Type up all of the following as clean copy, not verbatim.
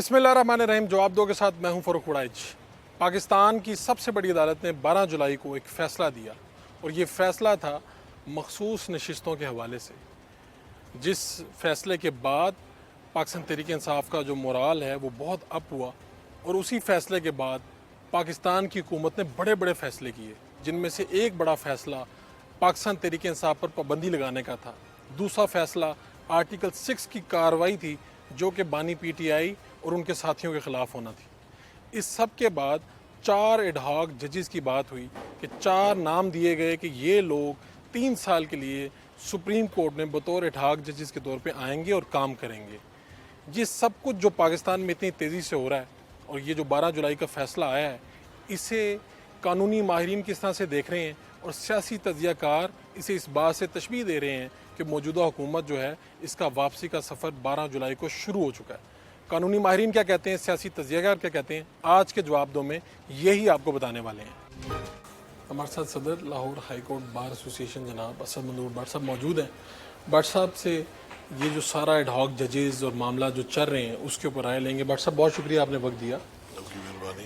بسم اللہ الرحمن الرحیم. جواب دو کے ساتھ میں ہوں فروخ وڑائچ. پاکستان کی سب سے بڑی عدالت نے 12 جولائی کو ایک فیصلہ دیا اور یہ فیصلہ تھا مخصوص نشستوں کے حوالے سے، جس فیصلے کے بعد پاکستان تحریک انصاف کا جو مورال ہے وہ بہت اپ ہوا. اور اسی فیصلے کے بعد پاکستان کی حکومت نے بڑے بڑے فیصلے کیے، جن میں سے ایک بڑا فیصلہ پاکستان تحریک انصاف پر پابندی لگانے کا تھا. دوسرا فیصلہ آرٹیکل 6 کی کارروائی تھی جو کہ بانی پی ٹی آئی اور ان کے ساتھیوں کے خلاف ہونا تھی. اس سب کے بعد 4 ایڈ ہاک ججز کی بات ہوئی کہ 4 نام دیے گئے کہ یہ لوگ 3 سال کے لیے سپریم کورٹ میں بطور ایڈ ہاک ججز کے طور پہ آئیں گے اور کام کریں گے. یہ سب کچھ جو پاکستان میں اتنی تیزی سے ہو رہا ہے اور یہ جو 12 جولائی کا فیصلہ آیا ہے، اسے قانونی ماہرین کس طرح سے دیکھ رہے ہیں اور سیاسی تجزیہ کار اسے اس بات سے تشبیہ دے رہے ہیں کہ موجودہ حکومت جو ہے اس کا واپسی کا سفر 12 جولائی کو شروع ہو چکا ہے. قانونی ماہرین کیا کہتے ہیں، سیاسی تجزیہ کار کیا کہتے ہیں، آج کے جواب دو میں یہی آپ کو بتانے والے ہیں. ہمارے ساتھ صدر لاہور ہائی کورٹ بار ایسوسی ایشن جناب اسد منظور بٹ صاحب موجود ہیں. بٹ صاحب سے یہ جو سارا ایڈ ہاک ججز اور معاملہ جو چل رہے ہیں اس کے اوپر رائے لیں گے. بٹ صاحب بہت شکریہ آپ نے وقت دیا.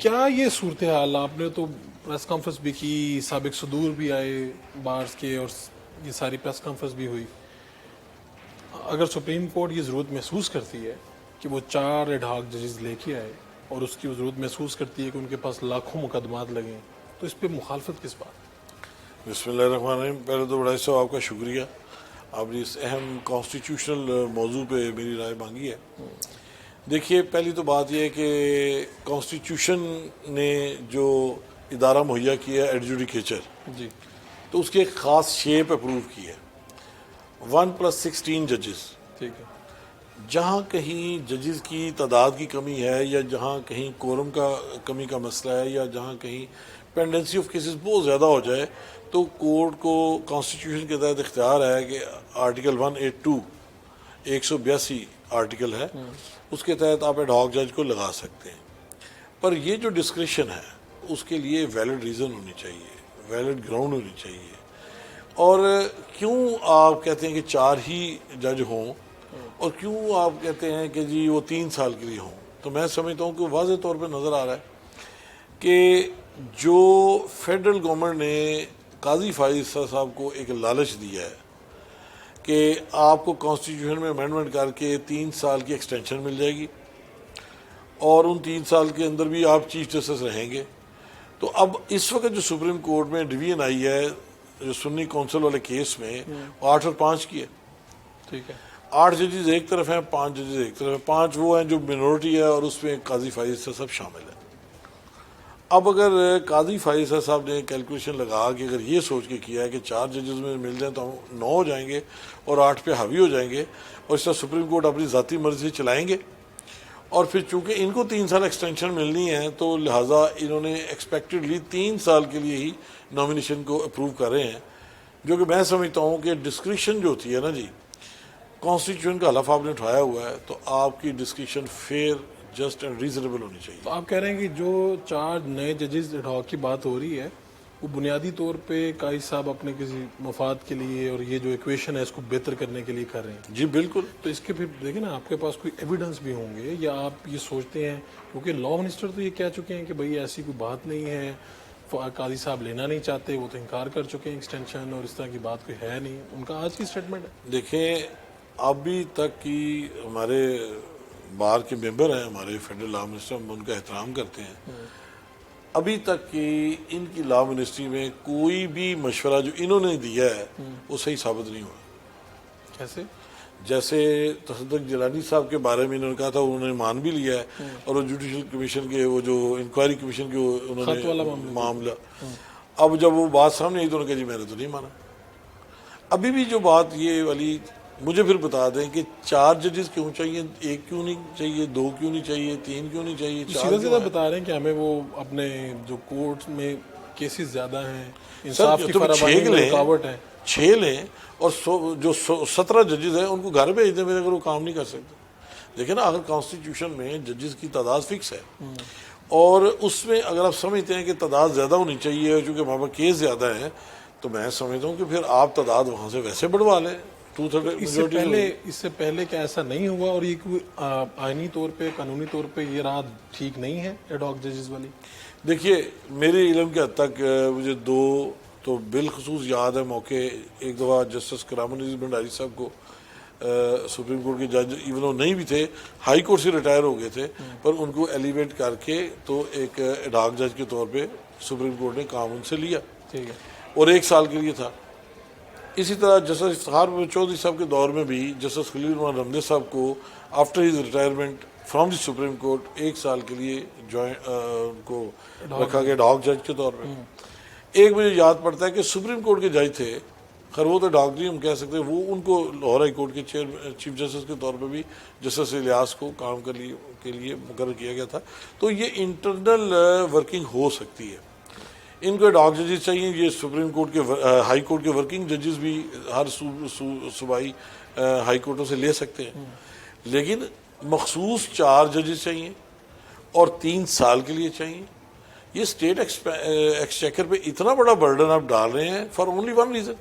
کیا یہ صورتحال، آپ نے تو پریس کانفرنس بھی کی، سابق صدور بھی آئے بارز کے اور یہ ساری پریس کانفرنس بھی ہوئی، اگر سپریم کورٹ یہ ضرورت محسوس کرتی ہے کہ وہ 4 ایڈ ہاک ججز لے کے آئے اور اس کی وہ ضرورت محسوس کرتی ہے کہ ان کے پاس لاکھوں مقدمات لگیں، تو اس پہ مخالفت کس بات؟ بسم اللہ الرحمن الرحیم. پہلے تو وڑائچ صاحب آپ کا شکریہ، آپ نے اس اہم کانسٹیٹیوشنل موضوع پہ میری رائے مانگی ہے. دیکھیے، پہلی تو بات یہ ہے کہ کانسٹیٹیوشن نے جو ادارہ مہیا کیا ہے ایڈجوڈیکیچر، جی، تو اس کی ایک خاص شیپ اپروو کی ہے 1+16 ججز. ٹھیک ہے. جہاں کہیں ججز کی تعداد کی کمی ہے یا جہاں کہیں کورم کا کمی کا مسئلہ ہے یا جہاں کہیں پینڈنسی آف کیسز بہت زیادہ ہو جائے، تو کورٹ کو کانسٹیٹیوشن کے تحت اختیار ہے کہ آرٹیکل 182 182 آرٹیکل ہے، اس کے تحت آپ ایڈ ہاک جج کو لگا سکتے ہیں. پر یہ جو ڈسکریشن ہے اس کے لیے ویلڈ ریزن ہونی چاہیے، ویلڈ گراؤنڈ ہونی چاہیے. اور کیوں آپ کہتے ہیں کہ 4 ہی جج ہوں اور کیوں آپ کہتے ہیں کہ جی وہ 3 سال کے لیے ہوں، تو میں سمجھتا ہوں کہ واضح طور پہ نظر آ رہا ہے کہ جو فیڈرل گورنمنٹ نے قاضی فائز صاحب کو ایک لالچ دیا ہے کہ آپ کو کانسٹیٹیوشن میں امینڈمنٹ کر کے 3 سال کی ایکسٹینشن مل جائے گی اور ان 3 سال کے اندر بھی آپ چیف جسٹس رہیں گے. تو اب اس وقت جو سپریم کورٹ میں ڈویژن آئی ہے جو سنی کونسل والے کیس میں، وہ 8 اور 5 کی ہے. ٹھیک ہے. 8 ججز ایک طرف ہیں، 5 ججز ایک طرف ہیں. 5 وہ ہیں جو منورٹی ہے اور اس میں قاضی فائز صاحب شامل ہیں. اب اگر قاضی فائز صاحب نے کیلکولیشن لگا کہ اگر یہ سوچ کے کیا ہے کہ 4 ججز میں مل جائیں تو ہم 9 ہو جائیں گے اور 8 پہ حاوی ہو جائیں گے، اور اس طرح سپریم کورٹ اپنی ذاتی مرضی چلائیں گے، اور پھر چونکہ ان کو 3 سال ایکسٹینشن ملنی ہے تو لہٰذا انہوں نے ایکسپیکٹڈلی 3 سال کے لیے ہی نامینیشن کو اپروو کر رہے ہیں، جو کہ میں سمجھتا ہوں کہ ڈسکریشن جو ہوتی ہے نا جی، کانسٹیٹیوشن کا حلف آپ نے اٹھایا ہوا ہے تو آپ کی discretion fair, just and reasonable ہونی چاہیے. تو آپ کہہ رہے ہیں کہ جو 4 نئے ججز ایڈ ہاک کی بات ہو رہی ہے وہ بنیادی طور پہ قاضی صاحب اپنے کسی مفاد کے لیے اور یہ جو ایکویشن ہے اس کو بہتر کرنے کے لیے کر رہے ہیں. جی بالکل. تو اس کے پھر دیکھیں نا، آپ کے پاس کوئی ایویڈنس بھی ہوں گے یا آپ یہ سوچتے ہیں، کیونکہ لا منسٹر تو یہ کہہ چکے ہیں کہ بھئی ایسی کوئی بات نہیں ہے، قاضی صاحب لینا نہیں چاہتے، وہ تو انکار کر چکے ہیں ایکسٹینشن، اور اس طرح کی بات کوئی ہے نہیں. ان کا آج کی اسٹیٹمنٹ ہے. دیکھیں، ابھی تک کی ہمارے بار کے ممبر ہیں، ہمارے فیڈرل لا منسٹر، ہم ان کا احترام کرتے ہیں، ابھی تک کی ان کی لا منسٹری میں کوئی بھی مشورہ جو انہوں نے دیا ہے وہ صحیح ثابت نہیں ہوا. کیسے؟ جیسے تصدق جیلانی صاحب کے بارے میں انہوں نے کہا تھا، انہوں نے مان بھی لیا ہے، اور وہ جوڈیشل کمیشن کے وہ جو انکوائری کمیشن کے انہوں نے معاملہ، اب جب وہ بات سامنے آئی تو انہوں نے کہا جی میں نے تو نہیں مانا. ابھی بھی جو بات یہ والی، مجھے پھر بتا دیں کہ 4 ججز کیوں چاہیے، 1 کیوں نہیں چاہیے، 2 کیوں نہیں چاہیے، 3 کیوں نہیں چاہیے، 4 سیدھا سیدھا بتا رہے ہیں کہ ہمیں وہ اپنے جو کورٹ میں کیسز زیادہ ہیں، انصاف کی فراوانی میں رکاوٹ ہے. 6 لیں اور جو 17 ججز ہیں ان کو گھر بھیج دیں اگر وہ کام نہیں کر سکتے. دیکھیں نا، اگر کانسٹیٹیوشن میں ججز کی تعداد فکس ہے اور اس میں اگر آپ سمجھتے ہیں کہ تعداد زیادہ ہونی چاہیے چونکہ وہاں پر کیس زیادہ ہیں، تو میں سمجھتا ہوں کہ پھر آپ تعداد وہاں سے ویسے بڑھوا لیں، majority اس سے پہلے کیا ایسا نہیں ہوا اور یہ کوئی آئینی طور پہ قانونی طور پہ یہ راہ ٹھیک نہیں ہے ایڈ ہاک ججز والی؟ دیکھیے میرے علم کے حد تک مجھے دو تو بالخصوص یاد ہے موقع. ایک دفعہ جسٹس کرام النظیر بھنڈاری صاحب کو سپریم کورٹ کے جج ایون وہ نہیں بھی تھے, ہائی کورٹ سے ریٹائر ہو گئے تھے, پر ان کو ایلیویٹ کر کے تو ایک ایڈ ہاک جج کے طور پہ سپریم کورٹ نے کام ان سے لیا, ٹھیک ہے, اور 1 سال کے لیے تھا. اسی طرح جسٹس افتخار چودھری صاحب کے دور میں بھی جسٹس خلیل الرحمان رمدے صاحب کو after his retirement from the supreme court 1 سال کے لیے کو رکھا گیا ایڈ ہاک جج کے طور پہ. ایک مجھے یاد پڑتا ہے کہ سپریم کورٹ کے جج تھے, خیر وہ تو ڈاک نہیں ہم کہہ سکتے, وہ ان کو لاہور ہائی کورٹ کے چیف جسٹس کے طور پہ بھی جسٹس الیاس کو کام کے لیے مقرر کیا گیا تھا. تو یہ انٹرنل ورکنگ ہو سکتی ہے. ان کو ایڈ ہاک ججز چاہیے, یہ سپریم کورٹ کے ہائی کورٹ کے ورکنگ ججز بھی ہر صوبائی ہائی کورٹوں سے لے سکتے ہیں, لیکن مخصوص 4 ججز چاہیے اور 3 سال کے لیے چاہیے. یہ اسٹیٹ ایکسچیکر پہ اتنا بڑا برڈن آپ ڈال رہے ہیں فار اونلی ون ریزن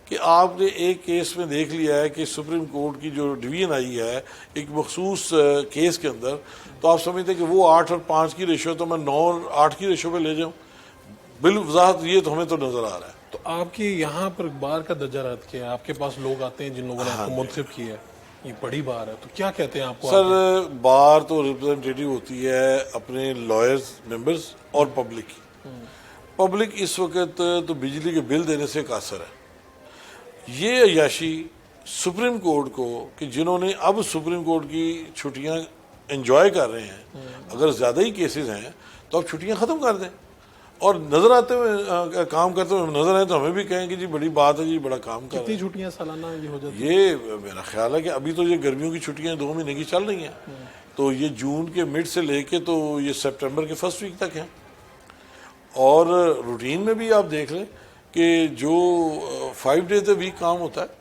کہ آپ نے ایک کیس میں دیکھ لیا ہے کہ سپریم کورٹ کی جو ڈویژن آئی ہے ایک مخصوص کیس کے اندر, تو آپ سمجھتے ہیں کہ وہ 8 اور 5 کی ریشو تو میں 9 اور 8 کی ریشو پہ لے جاؤں. بالوضاحت یہ تو ہمیں تو نظر آ رہا ہے. تو آپ کی یہاں پر بار کا درجہ رد کیا ہے, آپ کے پاس لوگ آتے ہیں جن لوگوں نے آپ کو منتخب کیا ہے, یہ بڑی بار ہے, تو کیا کہتے ہیں آپ کو؟ سر بار تو ریپرزنٹیٹیو ہوتی ہے اپنے لائرز ممبرز اور پبلک کی. پبلک اس وقت تو بجلی کے بل دینے سے قاصر ہے. یہ عیاشی سپریم کورٹ کو کہ جنہوں نے اب سپریم کورٹ کی چھٹیاں انجوائے کر رہے ہیں, اگر زیادہ ہی کیسز ہیں تو اب چھٹیاں ختم کر دیں اور نظر آتے ہوئے کام کرتے ہوئے نظر آئے تو ہمیں بھی کہیں کہ جی بڑی بات ہے, جی بڑا کام کر رہے ہیں. کتنی چھٹیاں سالانہ یہ ہو جاتی ہیں؟ یہ میرا خیال ہے کہ ابھی تو یہ گرمیوں کی چھٹیاں 2 مہینے کی چل رہی ہیں, تو یہ جون کے مڈ سے لے کے تو یہ سپٹمبر کے فرسٹ ویک تک ہیں. اور روٹین میں بھی آپ دیکھ لیں کہ جو 5 ڈیز اے ویک کام ہوتا ہے,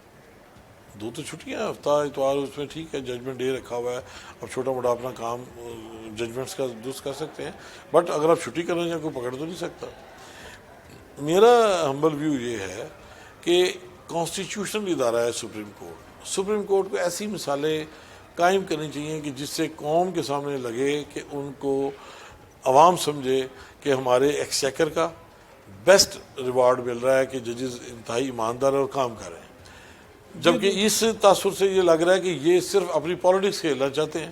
2 تو چھٹیاں ہفتہ اتوار, اس میں ٹھیک ہے ججمنٹ ڈے رکھا ہوا ہے, اب چھوٹا موٹا اپنا کام ججمنٹس کا درست کر سکتے ہیں, بٹ اگر آپ چھٹی کرنا چاہیں کوئی پکڑ تو نہیں سکتا. میرا ہمبل ویو یہ ہے کہ کانسٹیٹیوشنل ادارہ ہے سپریم کورٹ. سپریم کورٹ کو ایسی مثالیں قائم کرنی چاہیے کہ جس سے قوم کے سامنے لگے کہ ان کو عوام سمجھے کہ ہمارے ایکسچیکر کا بیسٹ ریوارڈ مل رہا ہے کہ ججز انتہائی ایماندار اور کام کر رہے ہیں, جبکہ اس تاثر سے یہ لگ رہا ہے کہ یہ صرف اپنی پالیٹکس کھیلنا چاہتے ہیں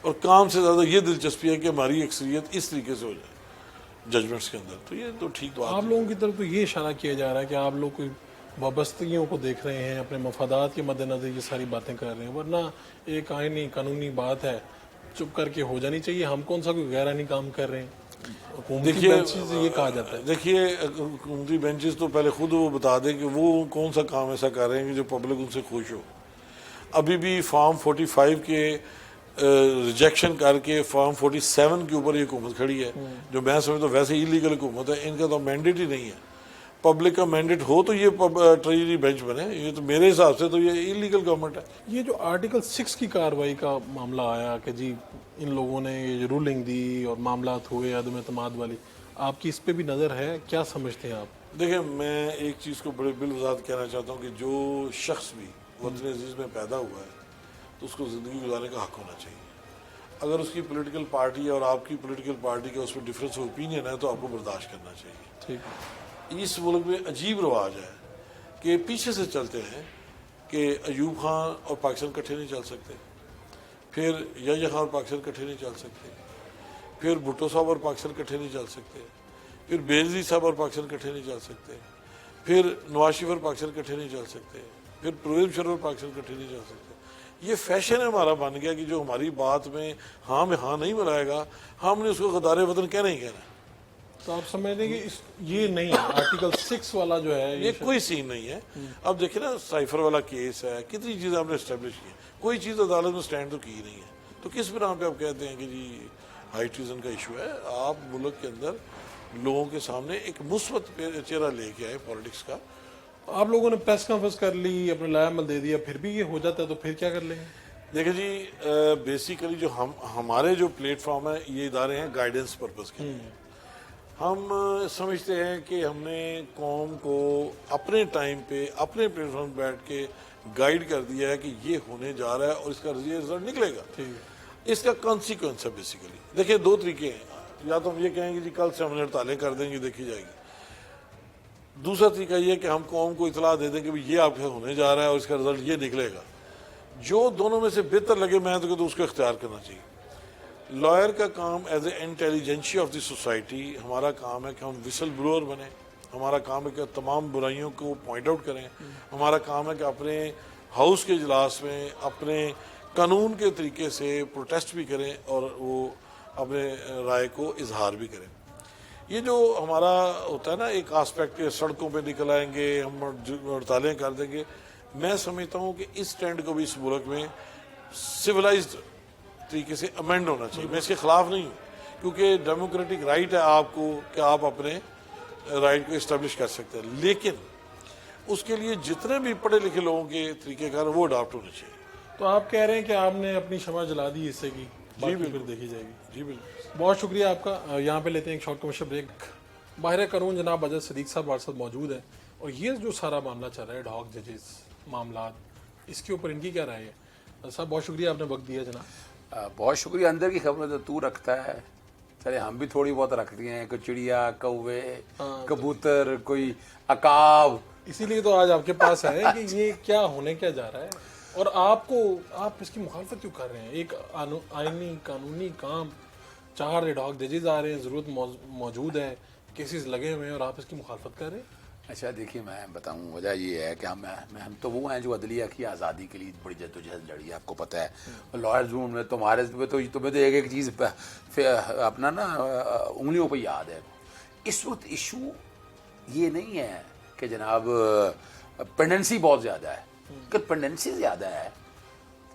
اور کام سے زیادہ یہ دلچسپی ہے کہ ہماری اکثریت اس طریقے سے ہو جائے ججمنٹس کے اندر. تو یہ تو ٹھیک بات آپ لوگوں کی طرف تو یہ اشارہ کیا جا رہا ہے کہ آپ لوگ کوئی وابستگیوں کو دیکھ رہے ہیں, اپنے مفادات کے مد نظر یہ ساری باتیں کر رہے ہیں, ورنہ ایک آئینی قانونی بات ہے, چپ کر کے ہو جانی چاہیے. ہم کون سا کوئی غیر آئینی کام کر رہے ہیں؟ حکومتی بینچز یہ کہا جاتا ہے. دیکھیے حکومتی بینچز تو پہلے خود وہ بتا دیں کہ وہ کون سا کام ایسا کر رہے ہیں کہ جو پبلک ان سے خوش ہو. ابھی بھی فارم 45 کے ریجیکشن کر کے فارم 47 کے اوپر یہ حکومت کھڑی ہے, جو میں سمجھتا ہوں ویسے ایلیگل حکومت ہے. ان کا تو مینڈیٹ ہی نہیں ہے. پبلک کا مینڈیٹ ہو تو یہ ٹریجری بینچ بنے, یہ تو میرے حساب سے تو یہ ایلیگل گورنمنٹ ہے. یہ جو آرٹیکل 6 کی کارروائی کا معاملہ آیا کہ جی ان لوگوں نے یہ رولنگ دی اور معاملات ہوئے عدم اعتماد والی, آپ کی اس پہ بھی نظر ہے, کیا سمجھتے ہیں آپ؟ دیکھیں میں ایک چیز کو بڑے بالوضاحت کہنا چاہتا ہوں کہ جو شخص بھی وطن عزیز میں پیدا ہوا ہے تو اس کو زندگی گزارنے کا حق ہونا چاہیے. اگر اس کی پولیٹیکل پارٹی اور آپ کی پولیٹیکل پارٹی کا اس میں ڈفرینس آف اوپینین ہے تو آپ کو برداشت کرنا چاہیے. ٹھیک ہے. اس ملک میں عجیب رواج ہے کہ پیچھے سے چلتے ہیں کہ ایوب خان اور پاکستان کٹھے نہیں چل سکتے, پھر یحییٰ خان اور پاکستان کٹھے نہیں چل سکتے, پھر بھٹو صاحب اور پاکستان کٹھے نہیں چل سکتے, پھر بینظیر صاحب اور پاکستان کٹھے نہیں چل سکتے, پھر نواز شریف اور پاکستان کٹھے نہیں چل سکتے, پھر پرویز مشرف اور پاکستان کٹھے نہیں چل سکتے. یہ فیشن ہمارا بن گیا کہ جو ہماری بات میں ہاں نہیں ملائے گا, ہم نے اس کو غدار وطن کہنا ہی کہنا ہے. تو آپ سمجھ لیں کہ یہ نہیں ہے آرٹیکل 6 والا جو ہے یہ کوئی سین نہیں ہے. اب دیکھیں نا سائفر والا کیس ہے, کتنی چیزیں ہم نے اسٹیبلش کی ہیں, کوئی چیز عدالت میں سٹینڈ تو کی ہی نہیں ہے. تو کس بنا پہ آپ کہتے ہیں کہ جی ہائی ٹریزن کا ایشو ہے؟ آپ ملک کے اندر لوگوں کے سامنے ایک مثبت چہرہ لے کے آئے پالیٹکس کا. آپ لوگوں نے پریس کانفرنس کر لی, اپنا لائحہ عمل دے دیا, پھر بھی یہ ہو جاتا ہے تو پھر کیا کر لیں گے؟ دیکھیں جی بیسیکلی جو ہمارے جو پلیٹ فارم ہے یہ ادارے ہیں گائیڈنس پرپز کے لیے. ہم سمجھتے ہیں کہ ہم نے قوم کو اپنے ٹائم پہ اپنے پلیٹ فارم بیٹھ کے گائیڈ کر دیا ہے کہ یہ ہونے جا رہا ہے اور اس کا رزلٹ نکلے گا. اس کا کانسیکوینس ہے بیسیکلی. دیکھیں دو طریقے ہیں, یا تو ہم یہ کہیں گے جی کل سے ہم نے ہڑتالیں کر دیں گے, دیکھی جائے گی. دوسرا طریقہ یہ کہ ہم قوم کو اطلاع دے دیں کہ یہ آپ کے ہونے جا رہا ہے اور اس کا رزلٹ یہ نکلے گا. جو دونوں میں سے بہتر لگے میں تو کہتا ہوں اس کو اختیار کرنا چاہیے. لائر کا کام as a intelligentsia of the society, ہمارا کام ہے کہ ہم وسل بلوور بنیں. ہمارا کام ہے کہ تمام برائیوں کو پوائنٹ آؤٹ کریں. ہمارا کام ہے کہ اپنے ہاؤس کے اجلاس میں اپنے قانون کے طریقے سے پروٹیسٹ بھی کریں اور وہ اپنے رائے کو اظہار بھی کریں. یہ جو ہمارا ہوتا ہے نا ایک آسپیکٹ, سڑکوں پہ نکل آئیں گے, ہم ہڑتالیں کر دیں گے, میں سمجھتا ہوں کہ اس ٹرینڈ کو بھی اس ملک میں سویلائزڈ طریقے سے امینڈ ہونا چاہیے. میں اس کے خلاف نہیں ہوں, کیونکہ ڈیموکریٹک رائٹ ہے آپ کو کہ آپ اپنے رائٹ کو اسٹیبلش کر سکتے ہیں, لیکن اس کے لیے جتنے بھی پڑھے لکھے لوگوں کے طریقہ کار وہ اڈاپٹ ہونے چاہیے. تو آپ کہہ رہے ہیں کہ آپ نے اپنی شمع جلا دی اس سے کی, جی پھر بالکل دیکھی جائے گی. جی بالکل. بہت شکریہ آپ کا. یہاں پہ لیتے ہیں ایک شارٹ کمرشل بریک. باہر قانون جناب اجد صدیق صاحب ہمارے ساتھ موجود ہیں, اور یہ جو سارا معاملہ چل رہا ہے ڈاک ججز معاملات, اس کے اوپر ان کی کیا رائے ہے؟ صاحب بہت شکریہ آپ نے وقت دیا جناب. بہت شکریہ. اندر کی خبریں تو رکھتا ہے, چلے ہم بھی تھوڑی بہت رکھتے ہیں, کوئی چڑیا, کوے, کبوتر, کوئی عقاب. اسی لیے تو آج آپ کے پاس ہے کہ یہ کیا ہونے کیا جا رہا ہے, اور آپ اس کی مخالفت کیوں کر رہے ہیں؟ ایک آئینی قانونی کام, 4 ڈاک ججز آ رہے ہیں, ضرورت موجود ہے, کیسز لگے ہوئے ہیں, اور آپ اس کی مخالفت کر رہے ہیں. اچھا دیکھیے میں بتاؤں, وجہ یہ ہے کہ ہم تو وہ ہیں جو عدلیہ کی آزادی کے لیے بڑی جدوجہد لڑی ہے, آپ کو پتہ ہے. لائرز روم میں تمہیں تو ایک ایک چیز اپنا نا انگلیوں پہ یاد ہے. اس وقت ایشو یہ نہیں ہے کہ جناب پینڈنسی بہت زیادہ ہے. کہ پینڈنسی زیادہ ہے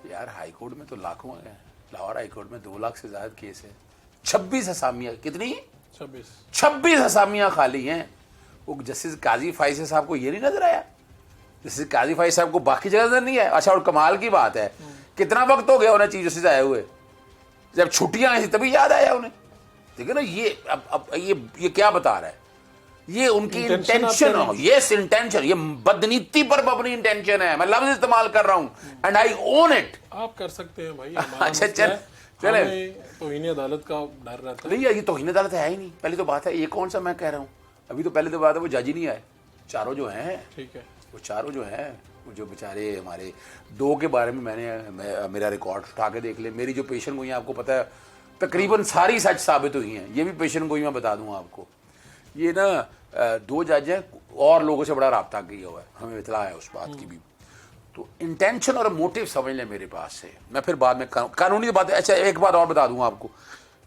یار, ہائی کورٹ میں تو لاکھوں ہیں. لاہور ہائی کورٹ میں 2 لاکھ سے زائد کیس ہے. 26 اسامیاں, کتنی 26 اسامیاں خالی ہیں. وہ جسٹس قاضی فائز صاحب کو یہ نہیں نظر آیا؟ جسٹس قاضی فائز صاحب کو باقی جگہ نظر نہیں ہے؟ اچھا, اور کمال کی بات ہے, کتنا وقت ہو گیا انہیں چیف جسٹس آئے ہوئے, جب چھٹیاں آئی تبھی یاد آیا انہیں. ٹھیک ہے نا, یہ کیا بتا رہا ہے؟ یہ ان کی انٹینشن ہو, یس انٹینشن, یہ بدنیتی پر مبنی انٹینشن ہے. میں لفظ استعمال کر رہا ہوں, اینڈ آئی اون اٹ. آپ کر سکتے ہیں بھائی. اچھا چلے, توہین عدالت کا ڈر رہتا ہے. نہیں یہ توہین عدالت ہے ہی نہیں. پہلی تو بات ہے, یہ کون سا میں کہہ رہا ہوں, ابھی تو پہلے تو بات ہے وہ جج ہی نہیں آئے. چاروں جو ہیں, ٹھیک ہے, وہ چاروں جو ہیں, وہ جو بیچارے ہمارے 2 کے بارے میں میرا ریکارڈ اٹھا کے دیکھ لیں. میری جو پیشن گوئی ہیں آپ کو پتہ ہے تقریباً ساری سچ ثابت ہوئی ہیں. یہ بھی پیشن گوئی میں بتا دوں آپ کو. یہ نا 2 جج ہیں, اور لوگوں سے بڑا رابطہ کیا ہوا ہے, ہمیں اطلاع ہے اس بات کی بھی. تو انٹینشن اور موٹیو سمجھ لیں میرے پاس سے. میں پھر بعد میں قانونی بات ہے. اچھا ایک بات اور بتا دوں آپ کو,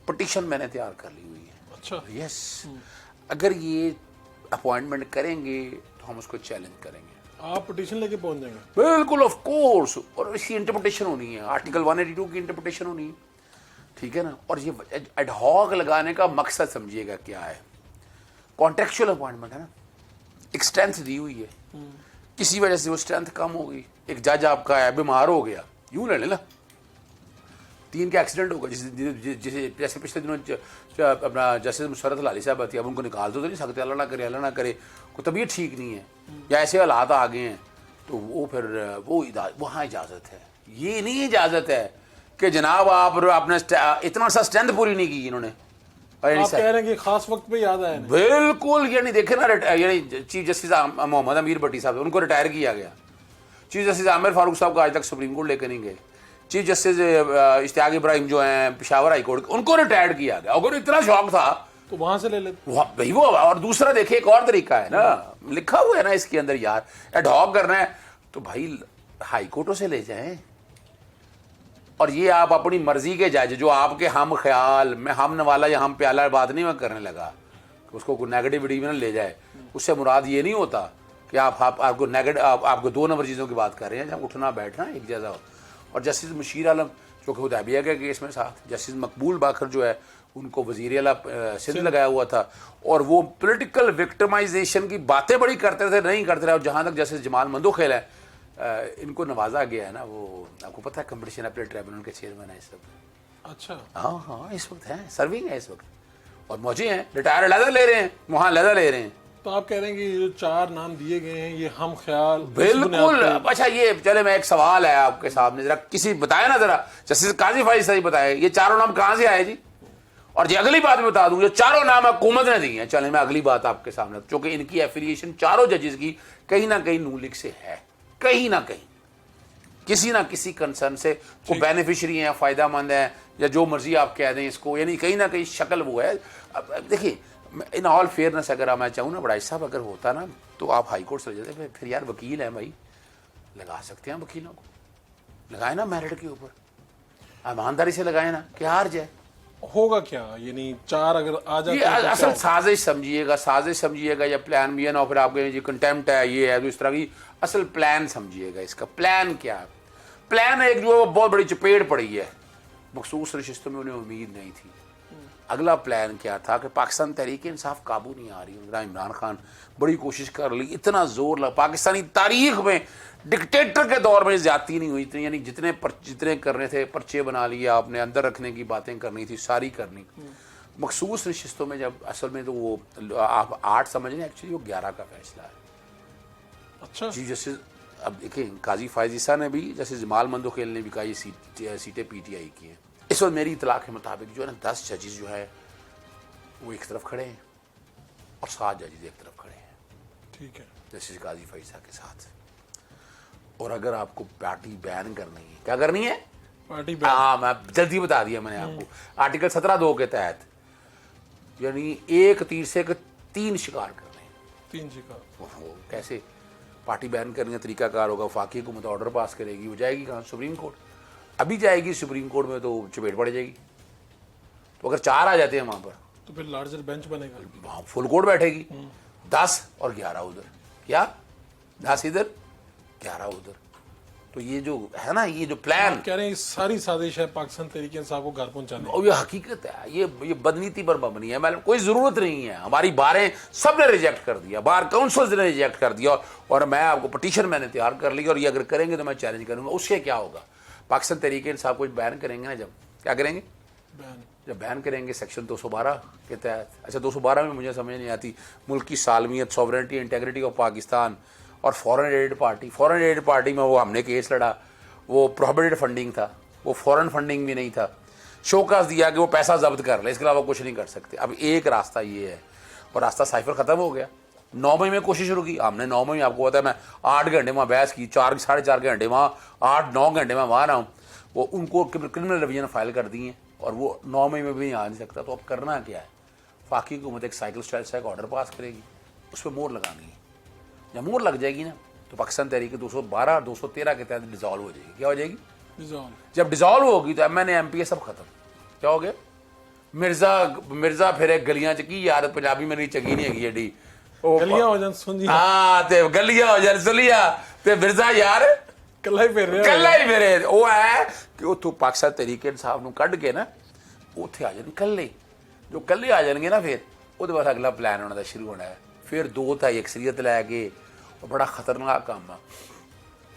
پٹیشن میں نے تیار کر لی ہوئی ہے. اچھا, یس, اگر یہ اپوائنٹمنٹ کریں گے تو ہم اس کو چیلنج کریں گے. آپ پٹیشن لے کے پہنچ جائیں گے؟ بالکل آف کورس, اور اس کی انٹرپریٹیشن ہونی ہے, آرٹیکل 182 کی انٹرپریٹیشن ہونی ہے. ٹھیک ہے نا. اور یہ ایڈ ہاک لگانے کا مقصد سمجھیے گا کیا ہے. کانٹریکچوئل اپوائنٹمنٹ ہے نا, ایک اسٹرینتھ دی ہوئی ہے, کسی وجہ سے وہ اسٹرینتھ کم ہو گئی. ایک جج آپ کا ہے, بیمار ہو گیا, یوں لے لیں نا, 3 کا ایکسیڈنٹ ہوگا, جیسے پچھلے دنوں اپنا جسٹس مسرت لالی صاحب آتی ہے, اب ان کو نکال تو نہیں سکتے, اللہ نہ کرے کوئی طبیعت ٹھیک نہیں ہے یا ایسے حالات آ گئے ہیں, تو وہ پھر وہاں اجازت ہے. یہ نہیں اجازت ہے کہ جناب آپ اپنے اتنا سا اسٹرینتھ پوری نہیں کی انہوں نے. آپ کہہ رہے ہیں کہ خاص وقت پہ یاد آیا. بالکل, یعنی دیکھیں نا, یعنی چیف جسٹس محمد امیر بھٹی صاحب, ان کو ریٹائر کیا گیا. چیف جسٹس عامر فاروق صاحب کو آج تک سپریم کورٹ لے کے نہیں گئے. چیف جسٹس اشتیاق ابراہیم جو ہیں پشاور ہائی کورٹ, ان کو ریٹائرڈ کیا گیا. اگر اتنا شوق تھا تو وہاں سے لے لیتے بھائی وہ. اور دوسرا دیکھیں, ایک اور طریقہ ہے نا, لکھا ہوا ہے نا اس کے اندر یار, ایڈ ہاک کرنا ہے تو بھائی ہائی کورٹوں سے لے جائیں. اور یہ آپ اپنی مرضی کے جج جو آپ کے ہم خیال میں ہم نوالا یا ہم پیالہ بات نہیں میں کرنے لگا, اس کو کوئی نیگیٹیوٹی میں نہ لے جائے. اس سے مراد یہ نہیں ہوتا کہ آپ کو نیگیٹو, آپ کو 2 نمبر چیزوں کی بات کر رہے ہیں, جب اٹھنا بیٹھنا ایک جیسا ہو. اور جسٹس مشیر عالم جو کہ حدیبیہ کے کیس میں ساتھ, جسٹس مقبول باقر جو ہے ان کو وزیر اعلیٰ سندھ لگایا ہوا تھا, اور وہ پولیٹیکل وکٹمائزیشن کی باتیں بڑی کرتے تھے, نہیں کرتے رہے. اور جہاں تک جسٹس جمال مندوخیل ہے, ان کو نوازا گیا ہے نا, وہ آپ کو پتہ ہے کمپٹیشن اپیل ٹریبونل کے چیئرمین ہیں اس وقت. اچھا, ہاں اس وقت ہیں, سرونگ ہے اس وقت, اور موجی ہیں, ریٹائر علیحدہ لے رہے ہیں, وہاں علیحدہ لے رہے ہیں. تو آپ کہہ رہے ہیں کہ یہ جو 4 نام دیے گئے ہیں یہ ہم خیال بالکل. اچھا یہ چلے میں ایک سوال ہے آپ کے سامنے, ذرا کسی بتایا نا, ذرا جسٹس قاضی فائز صاحب بتائے یہ 4 نام کہاں سے آئے جی؟ اور جی اگلی بات میں بتا دوں, یہ 4 نام حکومت نے دی ہیں. چلیں میں اگلی بات آپ کے سامنے, چونکہ ان کی ایفیلیشن 4 ججز کی کہیں نہ کہیں نون لیگ سے ہے, کہیں نہ کہیں کسی نہ کسی کنسرن سے کوئی بینیفیشری ہیں, فائدہ مند ہیں, یا جو مرضی آپ کہہ دیں اس کو, یعنی کہیں نہ کہیں شکل وہ ہے. اب دیکھیے ان آل فیئرنس اگر میں چاہوں نا بڑائی صاحب, اگر ہوتا نا تو آپ ہائی کورٹ سے لے جاتے, پھر یار وکیل ہیں بھائی, لگا سکتے ہیں وکیلوں کو, لگائیں نا میرٹ کے اوپر, ایمانداری سے لگائیں نا, کیا حرج ہے؟ ہوگا کیا, یعنی 4 اگر آ جاتے یہ ہیں تو اصل سازش سمجھیے گا, یا پلان بھی ہے نا, پھر آپ کے جی کنٹمپٹ ہے, یہ ہے, تو اس طرح کی اصل پلان سمجھیے گا. اس کا پلان کیا ہے؟ پلان ایک جو بہت بڑی چپیٹ پڑی ہے, مخصوص نشستوں میں انہیں امید نہیں تھی. اگلا پلان کیا تھا کہ پاکستان تحریک انصاف قابو نہیں آ رہی, عمران خان بڑی کوشش کر لی, اتنا زور لگا, پاکستانی تاریخ میں ڈکٹیٹر کے دور میں زیادتی نہیں ہوئی تھی, یعنی جتنے کرنے تھے پرچے بنا لیے آپ نے, اندر رکھنے کی باتیں کرنی تھی ساری کرنی. مخصوص نشستوں میں جب اصل میں تو وہ آپ 8 سمجھ لیں, ایکچولی وہ 11 کا فیصلہ ہے. اچھا جی جیسے اب دیکھیں قاضی فائز عیسیٰ نے بھی, جیسے جمال مندوخیل نے بھی کہا یہ سیٹیں پی ٹی آئی کی ہیں. اس وقت میری اطلاع کے مطابق جو ہے نا 10 ججز جو ہے وہ ایک طرف کھڑے ہیں اور 7 ججز ایک طرف کھڑے ہیں, ٹھیک ہے, جیسے قاضی فائز عیسیٰ کے ساتھ. اور اگر آپ کو پارٹی بین کرنی ہے, کیا کرنی ہے پارٹی ہاں میں جلدی بتا دیا میں نے آپ کو, آرٹیکل 17(2) کے تحت, یعنی ایک تیر سے 3 شکار کرنے ہیں. 3 شکار کیسے پارٹی بین کرنے کا طریقہ کار ہوگا؟ وفاقی حکومت آرڈر پاس کرے گی, وہ جائے گی کہاں؟ Supreme court. ابھی جائے گی سپریم کورٹ میں تو چپیٹ پڑ جائے گی. تو اگر 4 آ جاتے ہیں وہاں پر تو پھر لارجر بینچ بنے گا, وہاں فل کورٹ بیٹھے گی, 10 اور 11 ادھر, کیا 10 ادھر 11 ادھر. تو یہ جو ہے نا, یہ جو پلان کہہ رہے ہیں یہ ساری سازش ہے پاکستان تحریک انصاف کو گھر پہنچانے کی. اور یہ حقیقت ہے, یہ بدنیتی پر مبنی ہے. کوئی ضرورت نہیں ہے, ہماری باریں سب نے ریجیکٹ کر دیا, بار کونسلز نے ریجیکٹ کر دیا, اور میں آپ کو پٹیشن میں نے تیار کر لی, اور یہ اگر کریں گے تو میں چیلنج کروں گا. اس سے کیا ہوگا؟ پاکستان تحریک انصاف کچھ بیان کریں گے نا, جب کیا کریں گے, جب بیان کریں گے سیکشن 212 کے تحت. اچھا 212 میں مجھے سمجھ نہیں آتی, ملک کی سالمیت, سوورنٹی, انٹیگریٹی آف پاکستان, اور فورن ایڈ پارٹی میں وہ ہم نے کیس لڑا, وہ پروہیبٹڈ فنڈنگ تھا, وہ فورن فنڈنگ بھی نہیں تھا, شوکاز دیا کہ وہ پیسہ ضبط کر لے, اس کے علاوہ کچھ نہیں کر سکتے. اب ایک راستہ یہ ہے, اور راستہ سائفر ختم ہو گیا. 9 مئی میں کوشش شروع کی ہم نے, 9 مئی میں آپ کو پتا ہے میں 8 گھنٹے وہاں بحث کی, 4.5 گھنٹے وہاں, 8-9 گھنٹے میں وہاں رہا ہوں. وہ ان کو کرمنل ریویژن فائل کر دی ہیں, اور وہ 9 مئی میں بھی نہیں آ نہیں سکتا. تو اب کرنا کیا ہے؟ وفاقی حکومت ایک سائیکل اسٹائل سے ایک آرڈر پاس کرے گی, اس پہ مور لگانی ہے. جب مور لگ جائے گی نا تو پاکستان تحریک 212 213 کے تحت ڈیزالو ہو جائے گی. کیا ہو جائے گی؟ جب ڈیزالو ہوگی تو M N A M P A سب ختم. کیا ہو گیا؟ مرزا پھر گلیاں چکی یار, پنجابی میں نہیں چکی نہیں ہے ایڈی, گلیاں ہو جان سنجی, ہاں تے گلیاں ہو جان سلیا, تے مرزا یار کلا ہی پھر پھرے. وہ ہے کہ اتوں پاکستان تحریک انصاف نو کڈ کے نا اتنے آ جان کلے, جو کلے آ جان گے نا پھر وہ بعد اگلا پلان ہونا شروع ہونا ہے. پھر 2 اکثریت لے کے, بڑا خطرناک کام ہے.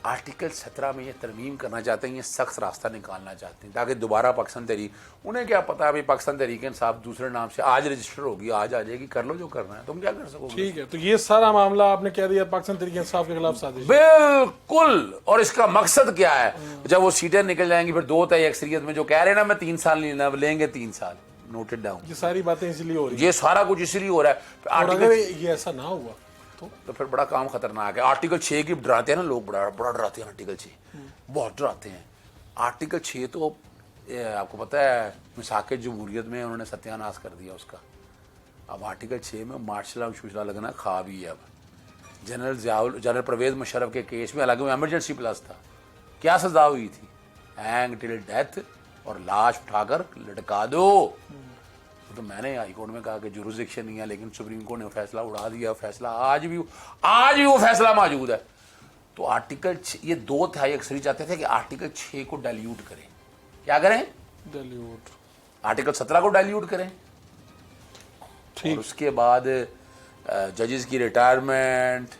آرٹیکل 17 میں یہ ترمیم کرنا چاہتے ہیں, یہ سخت راستہ نکالنا چاہتے ہیں تاکہ دوبارہ پاکستان تحریک, انہیں کیا پتا ہے پاکستان تحریک انصاف دوسرے نام سے آج رجسٹر ہوگی, آج آ جائے گی, کر لو جو کرنا ہے, تم کیا کر سکو گے. ٹھیک ہے, تو یہ سارا معاملہ آپ نے کہہ دیا پاکستان تحریک انصاف کے خلاف سازش. بالکل. اور اس کا مقصد کیا ہے؟ جب وہ سیٹیں نکل جائیں گی پھر 2 اکثریت میں جو کہہ رہے ہیں نا میں 3 سال نہیں لینا, لیں گے 3 سال. Noted down. یہ ساری باتیں اسی لیے ہو رہی ہیں, یہ سارا کچھ اسی لیے ہو رہا ہے. اور اگر یہ ایسا نہ ہوا تو پھر بڑا کام خطرناک ہے. آرٹیکل 6 کی ڈراتے ہیں نا لوگ, بڑا ڈراتے ہیں آرٹیکل 6, بہت ڈراتے ہیں. آرٹیکل 6 تو آپ کو پتہ ہے مساق جمہوریت میں انہوں نے ستیہ ناش کر دیا اس کا. اب آرٹیکل 6 میں مارشل لا لگنا خواب ہی ہے. اب جنرل پرویز مشرف کے کیس میں حالانکہ وہ ایمرجنسی پلس تھا, کیا سزا ہوئی تھی؟ ہینگ ٹل ڈیتھ, اور لاش اٹھا کر لٹکا دو. تو میں نے ہائی کورٹ میں کہا کہ جورسڈکشن نہیں ہے, لیکن سپریم کورٹ نے فیصلہ اڑا دیا. فیصلہ آج بھی وہ فیصلہ موجود ہے. تو آرٹیکل یہ 2 اکثریت چاہتے تھے کہ آرٹیکل 6 کو ڈائلیوٹ کریں. کیا کریں؟ ڈائلیوٹ. آرٹیکل 17 کو ڈائلیوٹ کریں. اور اس کے بعد ججز کی ریٹائرمنٹ,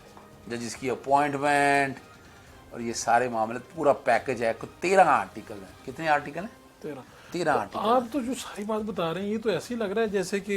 ججز کی اپوائنٹمنٹ, اور یہ سارے معاملے پورا پیکج ہے. 13 آرٹیکل ہیں. کتنے آرٹیکل ہیں؟ 13 آرٹیکل. آپ تو جو ساری بات بتا رہے ہیں یہ تو ایسے ہی لگ رہا ہے جیسے کہ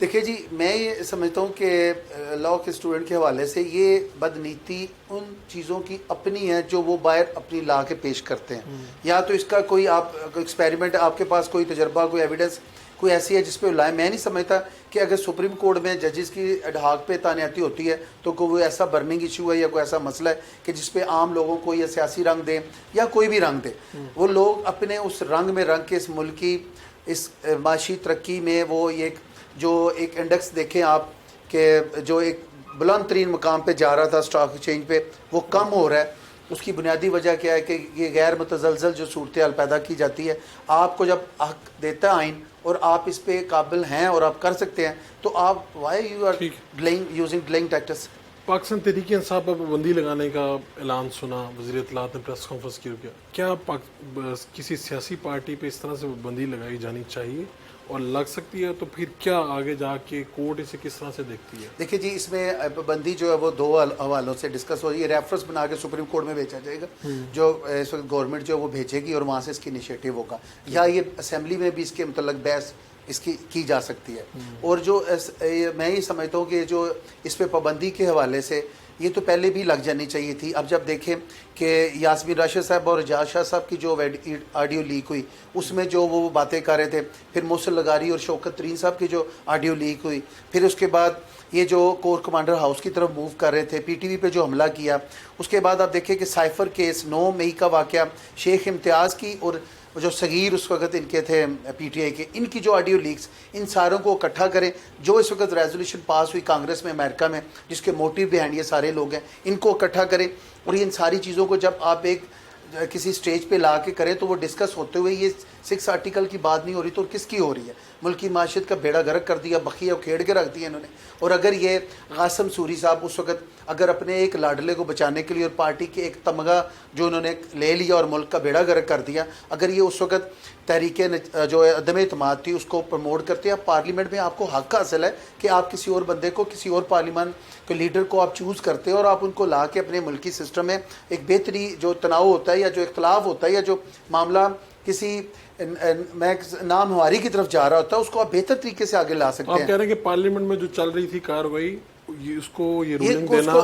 دیکھیے جی، میں یہ سمجھتا ہوں کہ لاء کے اسٹوڈنٹ کے حوالے سے یہ بدنیتی ان چیزوں کی اپنی ہے جو وہ باہر اپنی لا کے پیش کرتے ہیں، یا تو اس کا کوئی آپ ایکسپیریمنٹ، آپ کے پاس کوئی تجربہ، کوئی ایویڈنس کوئی ایسی ہے جس پہ لائے. میں نہیں سمجھتا کہ اگر سپریم کورٹ میں ججز کی اڈہاک پہ تعیناتی ہوتی ہے تو کوئی ایسا برننگ ایشو ہے یا کوئی ایسا مسئلہ ہے کہ جس پہ عام لوگوں کو یا سیاسی رنگ دیں یا کوئی بھی رنگ دے، وہ لوگ اپنے اس رنگ میں رنگ کے اس ملک کی اس معاشی ترقی میں وہ جو ایک انڈیکس دیکھیں آپ کہ جو ایک بلند ترین مقام پہ جا رہا تھا اسٹاک ایکسچینج پہ، وہ کم ہو رہا ہے. اس کی بنیادی وجہ کیا ہے کہ یہ غیر متزلزل جو صورتحال پیدا کی جاتی ہے. آپ کو جب حق دیتا ہے آئین اور آپ اس پہ قابل ہیں اور آپ کر سکتے ہیں تو آپ why you are using delaying tactics. Pakistan Tehreek Insaf پر پابندی لگانے کا اعلان سنا، وزیر اطلاعات نے پریس کانفرنس کی. کیا کسی سیاسی پارٹی پہ اس طرح سے پابندی لگائی جانی چاہیے اور لگ سکتی ہے؟ تو پھر کیا آگے جا کے کورٹ اسے کس طرح سے دیکھتی ہے؟ دیکھیے جی، اس میں پابندی جو ہے وہ دو حوالوں سے ڈسکس ہو رہی ہے. ریفرنس بنا کے سپریم کورٹ میں بھیجا جائے گا، جو اس وقت گورنمنٹ جو ہے وہ بھیجے گی اور وہاں سے اس کی انیشیٹو ہوگا، یا یہ اسمبلی میں بھی اس کے متعلق بحث اس کی جا سکتی ہے. اور جو میں یہ سمجھتا ہوں کہ جو اس پہ پابندی کے حوالے سے یہ تو پہلے بھی لگ جانی چاہیے تھی. اب جب دیکھیں کہ یاسمین راشد صاحب اور اعجاز شاہ صاحب کی جو آڈیو لیک ہوئی اس میں جو وہ باتیں کر رہے تھے، پھر محسن لغاری اور شوکت ترین صاحب کی جو آڈیو لیک ہوئی، پھر اس کے بعد یہ جو کور کمانڈر ہاؤس کی طرف موو کر رہے تھے، پی ٹی وی پہ جو حملہ کیا، اس کے بعد آپ دیکھیں کہ سائفر کیس 9 مئی کا واقعہ، شیخ امتیاز کی اور جو صغیر اس وقت ان کے تھے پی ٹی آئی کے، ان کی جو آڈیو لیکس، ان ساروں کو اکٹھا کریں. جو اس وقت ریزولوشن پاس ہوئی کانگریس میں امریکہ میں جس کے موٹیو بیہائنڈ یہ سارے لوگ ہیں، ان کو اکٹھا کریں. اور ان ساری چیزوں کو جب آپ ایک کسی سٹیج پہ لا کے کریں تو وہ ڈسکس ہوتے ہوئے یہ 6 آرٹیکل کی بات نہیں ہو رہی تو کس کی ہو رہی ہے؟ ملک کی معیشت کا بیڑا غرق کر دیا، بخیہ کھیڑ کے رکھ دیا انہوں نے. اور اگر یہ قاسم سوری صاحب اس وقت اگر اپنے ایک لاڈلے کو بچانے کے لیے اور پارٹی کے ایک تمغہ جو انہوں نے لے لیا اور ملک کا بیڑا غرق کر دیا، اگر یہ اس وقت تحریک جو عدم اعتماد تھی اس کو پروموٹ کرتے ہیں، پارلیمنٹ میں آپ کو حق حاصل ہے کہ آپ کسی اور بندے کو، کسی اور پارلیمان کے لیڈر کو آپ چوز کرتے ہیں اور آپ ان کو لا کے اپنے ملکی سسٹم میں ایک بہتری جو تناؤ ہوتا ہے یا جو اختلاف ہوتا ہے یا جو معاملہ کسی میں نامہواری کی طرف جا رہا ہوتا ہے اس کو آپ بہتر طریقے سے آگے لا سکتے ہیں. آپ کہہ رہے ہیں کہ پارلیمنٹ میں جو چل رہی تھی کاروائی، اس کو یہ رولنگ دینا،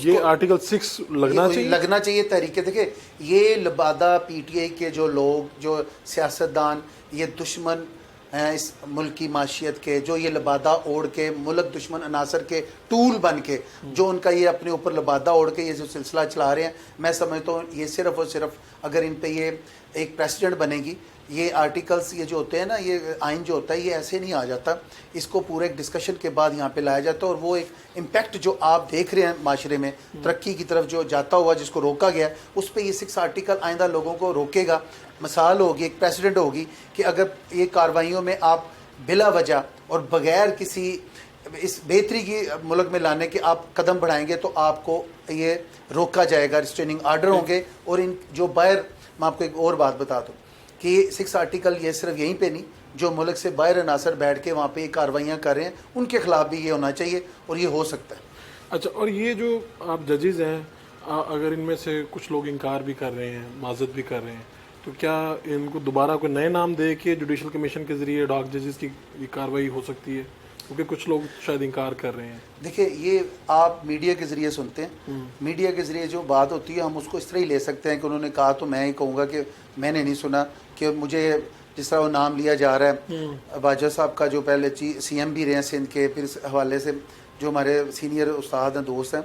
یہ آرٹیکل 6 لگنا چاہیے تحریک. دیکھیں یہ لبادہ پی ٹی آئی کے جو لوگ، جو سیاستدان، یہ دشمن ہیں اس ملک کی معیشت کے، جو یہ لبادہ اوڑھ کے ملک دشمن عناصر کے ٹول بن کے جو ان کا یہ اپنے اوپر لبادہ اوڑھ کے یہ جو سلسلہ چلا رہے ہیں، میں سمجھتا ہوں یہ صرف اور صرف اگر ان پہ یہ ایک پریسیڈنٹ بنے گی، یہ آرٹیکلز یہ جو ہوتے ہیں نا، یہ آئین جو ہوتا ہے یہ ایسے نہیں آ جاتا. اس کو پورے ایک ڈسکشن کے بعد یہاں پہ لایا جاتا ہے اور وہ ایک امپیکٹ جو آپ دیکھ رہے ہیں معاشرے میں ترقی کی طرف جو جاتا ہوا جس کو روکا گیا، اس پہ یہ 6 آرٹیکل آئندہ لوگوں کو روکے گا. مثال ہوگی، ایک پریسیڈنٹ ہوگی کہ اگر یہ کارروائیوں میں آپ بلا وجہ اور بغیر کسی اس بہتری کی ملک میں لانے کے آپ قدم بڑھائیں گے تو آپ کو یہ روکا جائے گا، ریسٹریننگ آرڈر ہوں گے. اور ان جو باہر، میں آپ کو ایک اور بات بتا دوں کہ یہ 6 آرٹیکل یہ صرف یہیں پہ نہیں، جو ملک سے باہر عناصر بیٹھ کے وہاں پہ یہ کارروائیاں کر رہے ہیں ان کے خلاف بھی یہ ہونا چاہیے اور یہ ہو سکتا ہے. اچھا، اور یہ جو آپ ججز ہیں، اگر ان میں سے کچھ لوگ انکار بھی کر رہے ہیں، معذرت بھی کر رہے ہیں، تو کیا ان کو دوبارہ کوئی نئے نام دے کے جوڈیشل کمیشن کے ذریعے ڈاک ججز کی یہ کارروائی ہو سکتی ہے؟ کیونکہ کچھ لوگ شاید انکار کر رہے ہیں. دیکھیں یہ آپ میڈیا کے ذریعے سنتے ہیں، میڈیا کے ذریعے جو بات ہوتی ہے ہم اس کو اس طرح ہی لے سکتے ہیں کہ انہوں نے کہا تو میں ہی کہوں گا کہ میں نے نہیں سنا. کہ مجھے جس طرح وہ نام لیا جا رہا ہے باجوہ صاحب کا، جو پہلے سی ایم بھی رہے ہیں سندھ کے، پھر اس حوالے سے جو ہمارے سینئر استاد ہیں، دوست ہیں،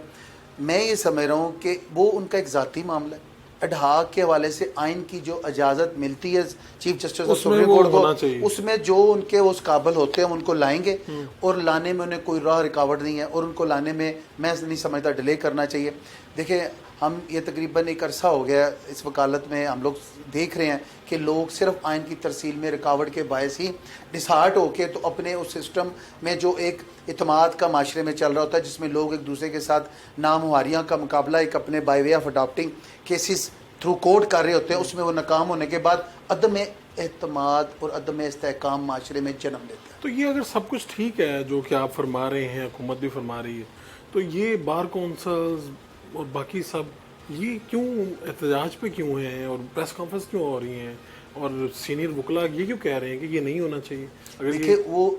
میں یہ سمجھ رہا ہوں کہ وہ ان کا ایک ذاتی معاملہ ہے. اڈہاک کے حوالے سے آئین کی جو اجازت ملتی ہے chief justice of supreme court کو، اس میں جو ان کے اس قابل ہوتے ہیں ان کو لائیں گے اور لانے میں انہیں کوئی راہ رکاوٹ نہیں ہے اور ان کو لانے میں میں نہیں سمجھتا ڈیلے کرنا چاہیے. دیکھیں ہم یہ تقریباً ایک عرصہ ہو گیا اس وکالت میں، ہم لوگ دیکھ رہے ہیں کہ لوگ صرف آئین کی ترسیل میں رکاوٹ کے باعث ہی ڈسہارٹ ہو کے تو اپنے اس سسٹم میں جو ایک اعتماد کا معاشرے میں چل رہا ہوتا ہے جس میں لوگ ایک دوسرے کے ساتھ نامہاریاں کا مقابلہ ایک اپنے by way of adapting cases through court کر رہے ہوتے ہیں، اس میں وہ ناکام ہونے کے بعد عدم اعتماد اور عدم استحکام معاشرے میں جنم لیتے ہیں. تو یہ اگر سب کچھ ٹھیک ہے جو کہ آپ فرما رہے ہیں، حکومت بھی فرما رہی ہے، تو یہ بار کونسلز اور باقی سب یہ کیوں احتجاج پہ کیوں ہیں اور پریس کانفرنس کیوں ہو رہی ہیں اور سینئر وکلا یہ کیوں کہہ رہے ہیں کہ یہ نہیں ہونا چاہیے؟ اگر دیکھیے وہ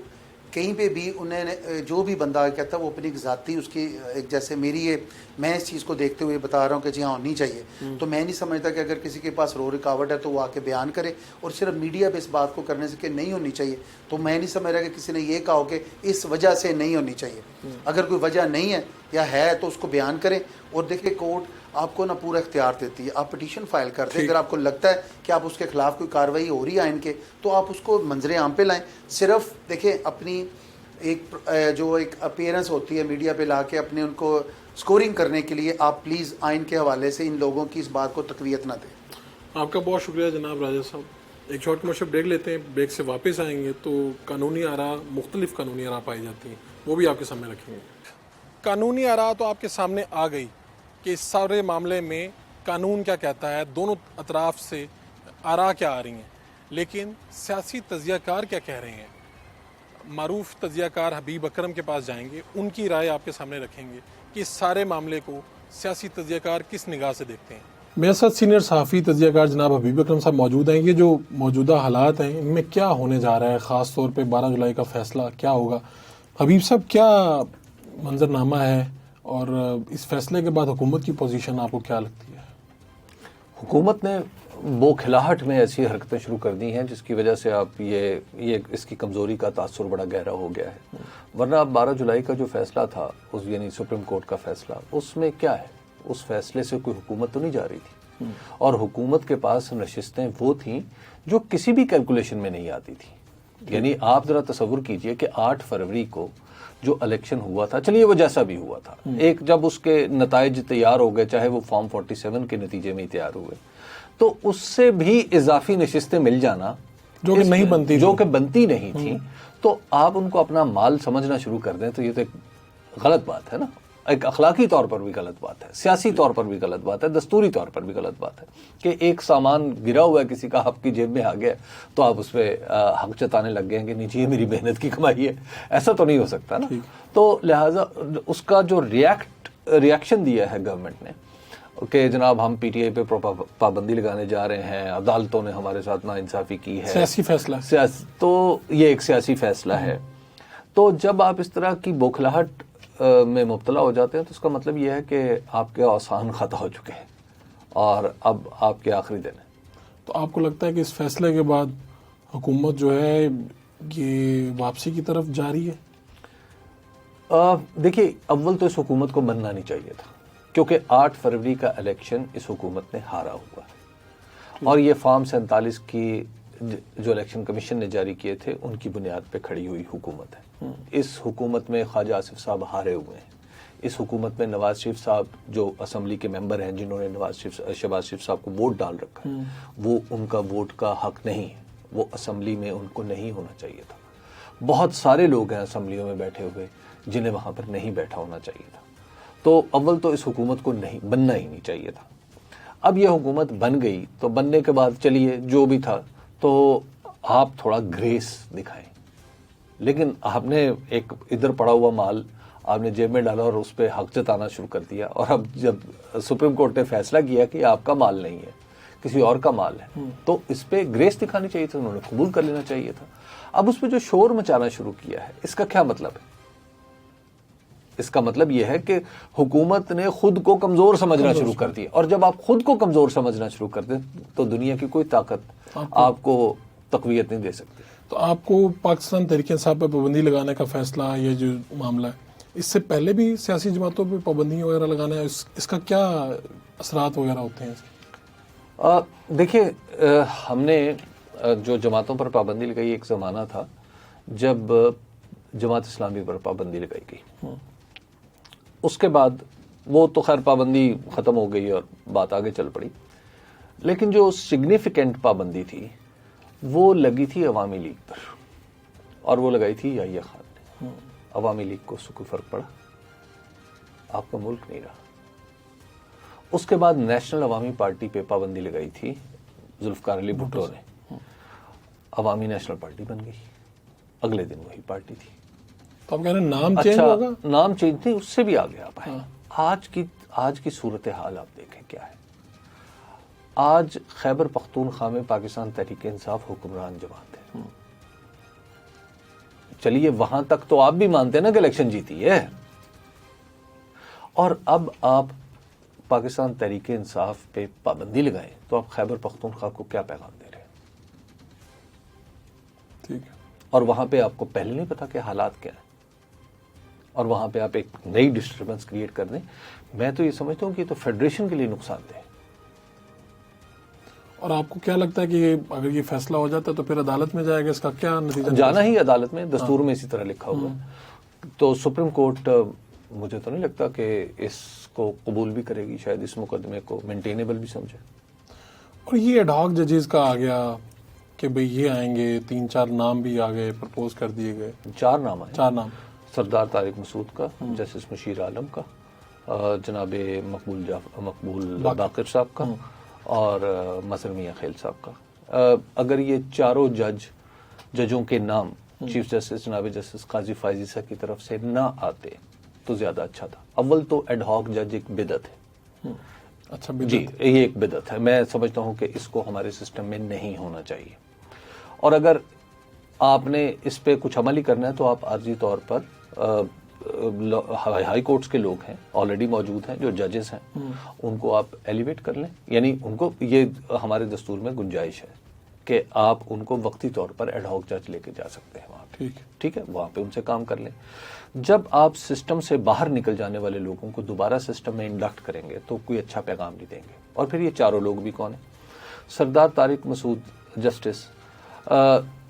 کہیں پہ بھی انہیں جو بھی بندہ کہتا ہے وہ اپنی ذاتی اس کی ایک جیسے میری یہ میں اس چیز کو دیکھتے ہوئے بتا رہا ہوں کہ جی ہاں ہونی چاہیے, تو میں نہیں سمجھتا کہ اگر کسی کے پاس رکاوٹ ہے تو وہ آ کے بیان کرے, اور صرف میڈیا پہ اس بات کو کرنے سے کہ نہیں ہونی چاہیے, تو میں نہیں سمجھ رہا کہ کسی نے یہ کہا ہو کہ اس وجہ سے نہیں ہونی چاہیے. اگر کوئی وجہ نہیں ہے یا ہے تو اس کو بیان کریں. اور دیکھیں کورٹ آپ کو نا پورا اختیار دیتی ہے, آپ پٹیشن فائل کر دیں, اگر آپ کو لگتا ہے کہ آپ اس کے خلاف کوئی کارروائی ہو رہی ہے آئین کے, تو آپ اس کو منظر عام پہ لائیں. صرف دیکھیں اپنی ایک جو ایک اپیرنس ہوتی ہے میڈیا پہ لا کے اپنے ان کو سکورنگ کرنے کے لیے, آپ پلیز آئین کے حوالے سے ان لوگوں کی اس بات کو تقویت نہ دیں. آپ کا بہت شکریہ جناب راجہ صاحب. ایک شارٹ کمرشل بریک لیتے ہیں, بریک سے واپس آئیں گے تو قانونی آراء, مختلف قانونی آراء پائی جاتی ہیں, وہ بھی آپ کے سامنے رکھیں گے. قانونی آراء تو آپ کے سامنے آ گئی کہ اس سارے معاملے میں قانون کیا کہتا ہے, دونوں اطراف سے آراء کیا آ رہی ہیں, لیکن سیاسی تجزیہ کار کیا کہہ رہے ہیں. معروف تجزیہ کار حبیب اکرم کے پاس جائیں گے, ان کی رائے آپ کے سامنے رکھیں گے کہ اس سارے معاملے کو سیاسی تجزیہ کار کس نگاہ سے دیکھتے ہیں. میرے ساتھ سینئر صحافی تجزیہ کار جناب حبیب اکرم صاحب موجود ہیں. یہ جو موجودہ حالات ہیں ان میں کیا ہونے جا رہا ہے, خاص طور پہ 12 جولائی کا فیصلہ کیا ہوگا؟ حبیب صاحب کیا منظرنامہ ہے, اور اس فیصلے کے بعد حکومت کی پوزیشن آپ کو کیا لگتی ہے؟ حکومت نے بوکھلاہٹ میں ایسی حرکتیں شروع کر دی ہیں جس کی وجہ سے آپ یہ اس کی کمزوری کا تاثر بڑا گہرا ہو گیا ہے. ورنہ اب 12 جولائی کا جو فیصلہ تھا, اس یعنی سپریم کورٹ کا فیصلہ, اس میں کیا ہے, اس فیصلے سے کوئی حکومت تو نہیں جا رہی تھی, اور حکومت کے پاس نشستیں وہ تھیں جو کسی بھی کیلکولیشن میں نہیں آتی تھی. یعنی آپ ذرا تصور کیجئے کہ 8 فروری کو جو الیکشن ہوا تھا, چلیے وہ جیسا بھی ہوا تھا, ایک جب اس کے نتائج تیار ہو گئے, چاہے وہ فارم 47 کے نتیجے میں ہی تیار ہوئے, تو اس سے بھی اضافی نشستیں مل جانا جو کہ نہیں بنتی, جو کہ بنتی نہیں تھی, تو آپ ان کو اپنا مال سمجھنا شروع کر دیں تو یہ تو ایک غلط بات ہے نا. ایک اخلاقی طور پر بھی غلط بات ہے, سیاسی طور پر بھی غلط بات ہے, دستوری طور پر بھی غلط بات ہے کہ ایک سامان گرا ہوا ہے کسی کا, آپ کی جیب میں آ گیا تو آپ اس پہ حق جتانے لگ گئے کہ نہیں جی یہ میری محنت کی کمائی ہے. ایسا تو نہیں ہو سکتا نا. تو لہٰذا اس کا جو ریاکشن دیا ہے گورنمنٹ نے کہ جناب ہم پی ٹی آئی پہ پابندی لگانے جا رہے ہیں, عدالتوں نے ہمارے ساتھ ناانصافی کی ہے, سیاسی فیصلہ, تو یہ ایک سیاسی فیصلہ ہے. تو جب آپ اس طرح کی بوکھلاہٹ میں مبتلا ہو جاتے ہیں تو اس کا مطلب یہ ہے کہ آپ کے اوسان خطا ہو چکے ہیں اور اب آپ کے آخری دن ہیں. تو آپ کو لگتا ہے کہ اس فیصلے کے بعد حکومت جو ہے یہ واپسی کی طرف جا رہی ہے؟ دیکھیے, اول تو اس حکومت کو بننا نہیں چاہیے تھا, کیونکہ 8 فروری کا الیکشن اس حکومت نے ہارا ہوا ہے, اور یہ فارم 47 کی جو الیکشن کمیشن نے جاری کیے تھے ان کی بنیاد پہ کھڑی ہوئی حکومت ہے. اس حکومت میں خواجہ آصف صاحب ہارے ہوئے ہیں. اس حکومت میں نواز شریف صاحب جو اسمبلی کے ممبر ہیں, جنہوں نے شہباز شریف صاحب کو ووٹ ڈال رکھا ہے, وہ ان کا ووٹ کا حق نہیں ہے, وہ اسمبلی میں ان کو نہیں ہونا چاہیے تھا. بہت سارے لوگ ہیں اسمبلیوں میں بیٹھے ہوئے جنہیں وہاں پر نہیں بیٹھا ہونا چاہیے تھا. تو اول تو اس حکومت کو نہیں بننا ہی نہیں چاہیے تھا. اب یہ حکومت بن گئی تو بننے کے بعد چلیے جو بھی تھا تو آپ تھوڑا گریس دکھائیں, لیکن آپ نے ایک ادھر پڑا ہوا مال آپ نے جیب میں ڈالا اور اس پہ حق جتانا شروع کر دیا, اور اب جب سپریم کورٹ نے فیصلہ کیا کہ آپ کا مال نہیں ہے کسی اور کا مال ہے, تو اس پہ گریس دکھانی چاہیے تھی, انہوں نے قبول کر لینا چاہیے تھا. اب اس پہ جو شور مچانا شروع کیا ہے, اس کا کیا مطلب ہے؟ اس کا مطلب یہ ہے کہ حکومت نے خود کو کمزور سمجھنا شروع کر دیا, اور جب آپ خود کو کمزور سمجھنا شروع کر دیں تو دنیا کی کوئی طاقت آپ کو تقویت نہیں دے سکتی. تو آپ کو پاکستان تحریک انصاف پہ پابندی لگانے کا فیصلہ, یہ جو معاملہ ہے, اس سے پہلے بھی سیاسی جماعتوں پہ پابندی وغیرہ لگانا ہے, اس کا کیا اثرات وغیرہ ہوتے ہیں؟ دیکھیے, ہم نے جو جماعتوں پر پابندی لگائی, ایک زمانہ تھا جب جماعت اسلامی پر پابندی لگائی گئی, اس کے بعد وہ تو خیر پابندی ختم ہو گئی اور بات آگے چل پڑی, لیکن جو سگنیفیکنٹ پابندی تھی وہ لگی تھی عوامی لیگ پر, اور وہ لگائی تھی یحییٰ خان نے. عوامی لیگ کو اس سے کوئی فرق پڑا؟ آپ کا ملک نہیں رہا. اس کے بعد نیشنل عوامی پارٹی پہ پابندی لگائی تھی ذوالفقار علی بھٹو نے, عوامی نیشنل پارٹی بن گئی, اگلے دن وہی پارٹی تھی. تو آپ کہہ رہے ہیں نام چینج ہوگا؟ نام چینج نہیں, اس سے بھی آگے آپ آئے. آج کی صورتحال آپ دیکھیں کیا ہے. آج خیبر پختونخوا میں پاکستان تحریک انصاف حکمران جماعت ہے. چلیے وہاں تک تو آپ بھی مانتے ہیں نا کہ الیکشن جیتی ہے، اور اب آپ پاکستان تحریک انصاف پہ پابندی لگائیں تو آپ خیبر پختونخوا کو کیا پیغام دے رہے ہیں؟ ٹھیک ہے، اور وہاں پہ آپ کو پہلے نہیں پتا کہ حالات کیا ہیں، اور وہاں پہ آپ ایک نئی ڈسٹربنس کریٹ کر دیں. میں تو یہ سمجھتا ہوں کہ یہ تو فیڈریشن کے لیے نقصان دہ ہے. اور آپ کو کیا لگتا ہے کہ اگر یہ فیصلہ ہو جاتا ہے تو پھر عدالت میں جائے گا، اس کا کیا نتیجہ؟ جانا ہی عدالت میں، دستور میں اسی طرح لکھا ہوا ہے. تو سپریم کورٹ مجھے تو نہیں لگتا کہ اس کو قبول بھی کرے گی، شاید اس مقدمے کو مینٹینیبل بھی سمجھے. اور یہ ایڈ ہاک ججز کا آ گیا کہ بھئی یہ آئیں گے، 3-4 نام بھی آ گئے، پرپوز کر دیے گئے، 4 نام ہیں. 4 نام. سردار طارق مسعود کا، جسٹس مشیر عالم کا، جناب مقبول باقر صاحب کا، اور مظہر میاں خیل صاحب کا. اگر یہ چاروں ججوں کے نام چیف جسٹس جناب جسٹس قاضی فائز عیسیٰ کی طرف سے نہ آتے تو زیادہ اچھا تھا. اول تو ایڈ ہاک جج ایک بدعت ہے. اچھا جی، یہ ایک بدعت ہے. میں سمجھتا ہوں کہ اس کو ہمارے سسٹم میں نہیں ہونا چاہیے. اور اگر آپ نے اس پہ کچھ عمل ہی کرنا ہے تو آپ عارضی طور پر ہائی کورٹس کے لوگ ہیں آلریڈی موجود ہیں جو ججز ہیں، ان کو آپ ایلیویٹ کر لیں. یعنی ان کو، یہ ہمارے دستور میں گنجائش ہے کہ آپ ان کو وقتی طور پر ایڈ ہاک جج لے کے جا سکتے ہیں وہاں پہ. ٹھیک ہے، وہاں پہ ان سے کام کر لیں. جب آپ سسٹم سے باہر نکل جانے والے لوگوں کو دوبارہ سسٹم میں انڈکٹ کریں گے تو کوئی اچھا پیغام نہیں دیں گے. اور پھر یہ چاروں لوگ بھی کون ہیں؟ سردار طارق مسعود جسٹس،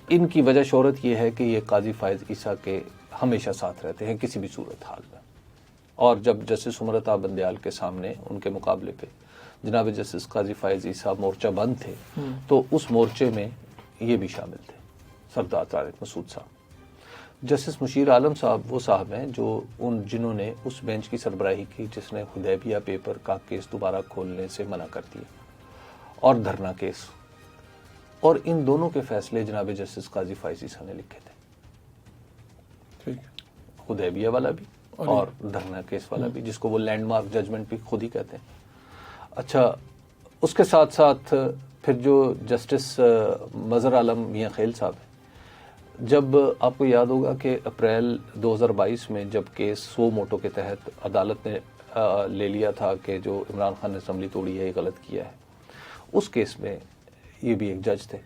ان کی وجہ شہرت یہ ہے کہ یہ قاضی فائز عیسیٰ کے ہمیشہ ساتھ رہتے ہیں کسی بھی صورت حال میں. اور جب جسٹس عمرتا بندیال کے سامنے ان کے مقابلے پہ جناب جسٹس قاضی فائز عیسیٰ مورچہ بند تھے تو اس مورچے میں یہ بھی شامل تھے، سردار طارق مسعود صاحب. جسٹس مشیر عالم صاحب وہ صاحب ہیں جنہوں نے اس بینچ کی سربراہی کی جس نے حدیبیہ پیپر کا کیس دوبارہ کھولنے سے منع کر دیا، اور دھرنا کیس. اور ان دونوں کے فیصلے جناب جسٹس قاضی فائز عیسیٰ نے لکھے تھے. ٹھیک ہے، حدیبیہ والا بھی اور دھرنا کیس والا بھی، جس کو وہ لینڈ مارک ججمنٹ بھی خود ہی کہتے ہیں. اچھا، اس کے ساتھ ساتھ پھر جو جسٹس مظہر عالم میاں خیل صاحب ہیں، جب آپ کو یاد ہوگا کہ اپریل 2022 میں جب کیس سو موٹو کے تحت عدالت نے لے لیا تھا کہ جو عمران خان نے اسمبلی توڑی ہے، یہ غلط کیا ہے، اس کیس میں یہ بھی ایک جج تھے.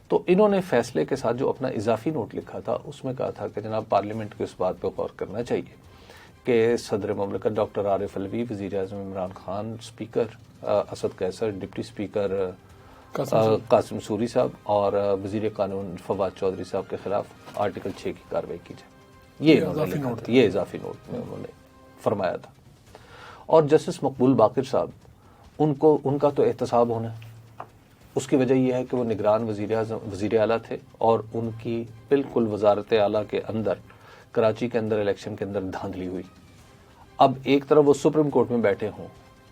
تو انہوں نے فیصلے کے ساتھ جو اپنا اضافی نوٹ لکھا تھا اس میں کہا تھا کہ جناب پارلیمنٹ کو اس بات پہ غور کرنا چاہیے کہ صدر مملکت ڈاکٹر عارف علوی، وزیر اعظم عمران خان، اسپیکر اسد قیصر، ڈپٹی اسپیکر قاسم سوری صاحب اور وزیر قانون فواد چودھری صاحب کے خلاف آرٹیکل 6 کی کارروائی کی جائے. یہ اضافی نوٹ میں انہوں نے فرمایا تھا. اور جسٹس مقبول باقر صاحب، ان کا تو احتساب ہونا ہے. اس کی وجہ یہ ہے کہ وہ نگران وزیر اعلیٰ تھے اور ان کی بالکل وزارت اعلیٰ کے اندر، کراچی کے اندر الیکشن کے اندر دھاندلی ہوئی. اب ایک طرف وہ سپریم کورٹ میں بیٹھے ہوں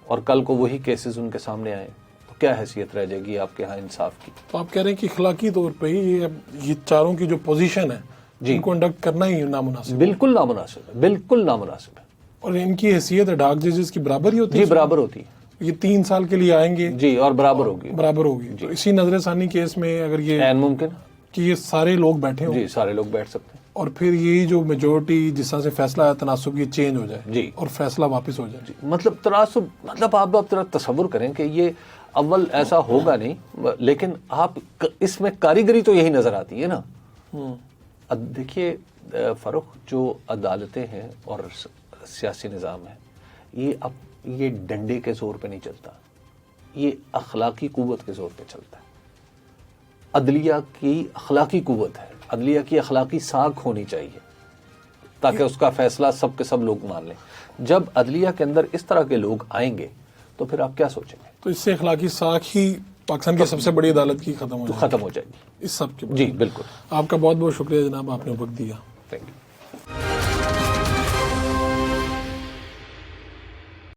اور کل کو وہی کیسز ان کے سامنے آئے تو کیا حیثیت رہ جائے گی آپ کے ہاں انصاف کی؟ تو آپ کہہ رہے ہیں کہ اخلاقی طور پہ یہ چاروں کی جو پوزیشن ہے ان کو انڈکٹ کرنا ہی نامناسب؟ بالکل نامناسب ہے، بالکل نامناسب ہے. اور ان کی حیثیت ڈاک ججز کی برابر ہی ہوتی ہے؟ جی، برابر ہوتی ہے. یہ 3 سال کے لیے آئیں گے جی، اور برابر ہوگی. تو اسی نظر ثانی کیس میں اگر یہ عین ممکن کہ یہ سارے لوگ بیٹھے ہوں، جی، سارے لوگ بیٹھ سکتے ہیں، اور پھر یہی جو میجورٹی جس طرح سے فیصلہ ہے تناسب یہ چینج ہو جائے جی، اور فیصلہ واپس ہو جائے. مطلب تناسب، مطلب آپ ذرا تصور کریں کہ یہ اول ایسا ہوگا نہیں، لیکن آپ اس میں کاریگری تو یہی نظر آتی ہے نا. دیکھیے فاروق، جو عدالتیں ہیں اور سیاسی نظام ہے، یہ ڈنڈے کے زور پہ نہیں چلتا، یہ اخلاقی قوت کے زور پہ چلتا ہے. عدلیہ کی اخلاقی قوت ہے، عدلیہ کی اخلاقی ساکھ ہونی چاہیے تاکہ اس کا فیصلہ سب کے سب لوگ مان لیں. جب عدلیہ کے اندر اس طرح کے لوگ آئیں گے تو پھر آپ کیا سوچیں گے؟ تو اس سے اخلاقی ساکھ ہی پاکستان کی سب سے بڑی عدالت کی ختم ہو جائے گی اس سب کے. جی بالکل. آپ کا بہت بہت شکریہ جناب، آپ نے وقت دیا. Thank you.